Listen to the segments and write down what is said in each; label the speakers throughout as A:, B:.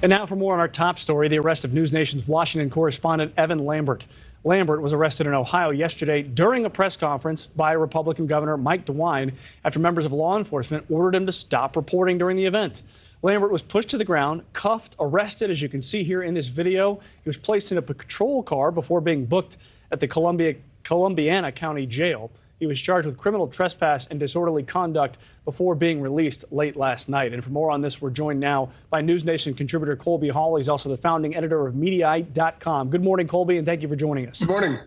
A: And now for more on our top story, the arrest of NewsNation's Washington correspondent Evan Lambert. Lambert was arrested in Ohio yesterday during a press conference by Republican Governor Mike DeWine after members of law enforcement ordered him to stop reporting during the event. Lambert was pushed to the ground, cuffed, arrested, as you can see here in this video. He was placed in a patrol car before being booked at the Columbiana County Jail. He was charged with criminal trespass and disorderly conduct before being released late last night. And for more on this, we're joined now by NewsNation contributor Colby Hall. He's also the founding editor of Mediaite.com. Good morning, Colby, and thank you for joining us.
B: Good morning.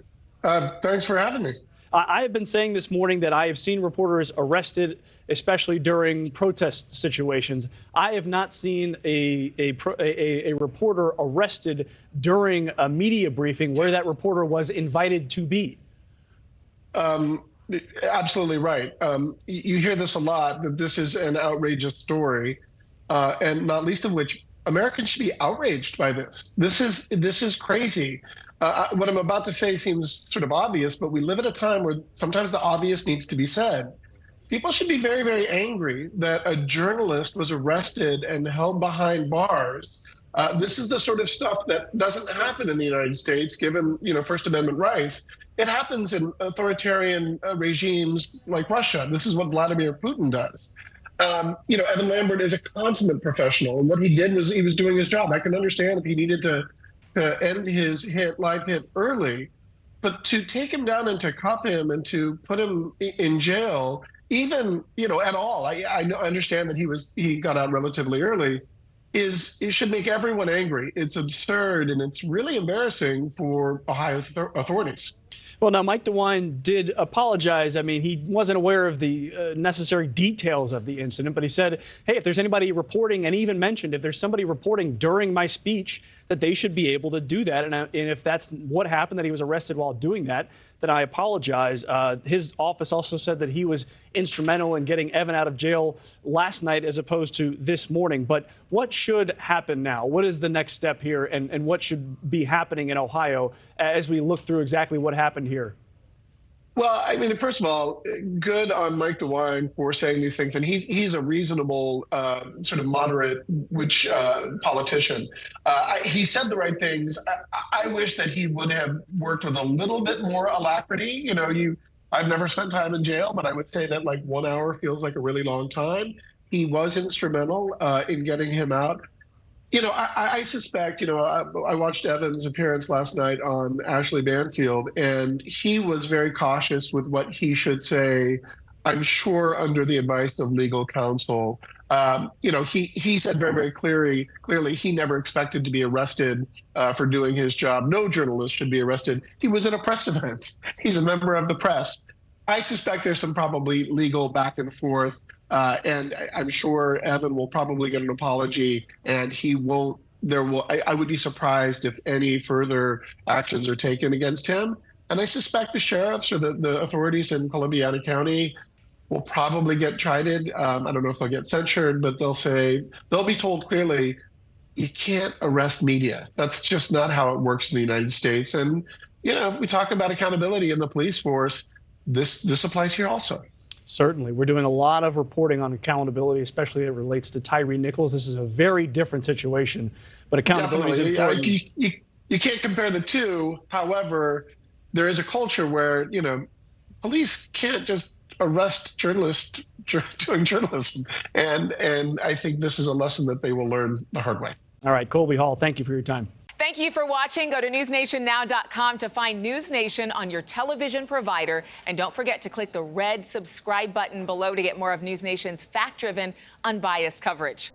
B: Thanks for having me.
A: I have been saying this morning that I have seen reporters arrested, especially during protest situations. I have not seen a reporter arrested during a media briefing where that reporter was invited to be.
B: Absolutely right. You hear this a lot, that this is an outrageous story, and not least of which Americans should be outraged by this. This is crazy. What I'm about to say seems sort of obvious, but we live at a time where sometimes the obvious needs to be said. People should be very, very angry that a journalist was arrested and held behind bars. This is the sort of stuff that doesn't happen in the United States, given First Amendment rights. It happens in authoritarian regimes like Russia. This is what Vladimir Putin does. Evan Lambert is a consummate professional, and what he did was he was doing his job. I can understand if he needed to end his live hit early, but to take him down and to cuff him and to put him in jail, even at all, I understand that he got out relatively early. It should make everyone angry. It's absurd, and it's really embarrassing for Ohio authorities.
A: Well, now, Mike DeWine did apologize. I mean, he wasn't aware of the necessary details of the incident, but he said, hey, if there's anybody reporting, and even mentioned if there's somebody reporting during my speech, that they should be able to do that. And if that's what happened, that he was arrested while doing that, then I apologize. His office also said that he was instrumental in getting Evan out of jail last night as opposed to this morning. But what should happen now? What is the next step here, and what should be happening in Ohio as we look through exactly what happened here?
B: Well, I mean, first of all, good on Mike DeWine for saying these things, and he's a reasonable, sort of moderate, politician. He said the right things. I wish that he would have worked with a little bit more alacrity. I've never spent time in jail, but I would say that like 1 hour feels like a really long time. He was instrumental in getting him out. I suspect, I watched Evan's appearance last night on Ashley Banfield, and he was very cautious with what he should say, I'm sure under the advice of legal counsel. He said very, very clearly he never expected to be arrested for doing his job. No journalist should be arrested. He was at a press event. He's a member of the press. I suspect there's some probably legal back and forth. And I'm sure Evan will probably get an apology, and he won't. I would be surprised if any further actions are taken against him. And I suspect the sheriffs or the authorities in Columbiana County will probably get chided. I don't know if they'll get censured, but they'll be told clearly, you can't arrest media. That's just not how it works in the United States. And we talk about accountability in the police force. This applies here also.
A: Certainly. We're doing a lot of reporting on accountability, especially as it relates to Tyree Nichols. This is a very different situation, but accountability is important.
B: You can't compare the two. However, there is a culture where, police can't just arrest journalists doing journalism. And I think this is a lesson that they will learn the hard way.
A: All right, Colby Hall, thank you for your time.
C: Thank you for watching. Go to newsnationnow.com to find News Nation on your television provider. And don't forget to click the red subscribe button below to get more of News Nation's fact-driven, unbiased coverage.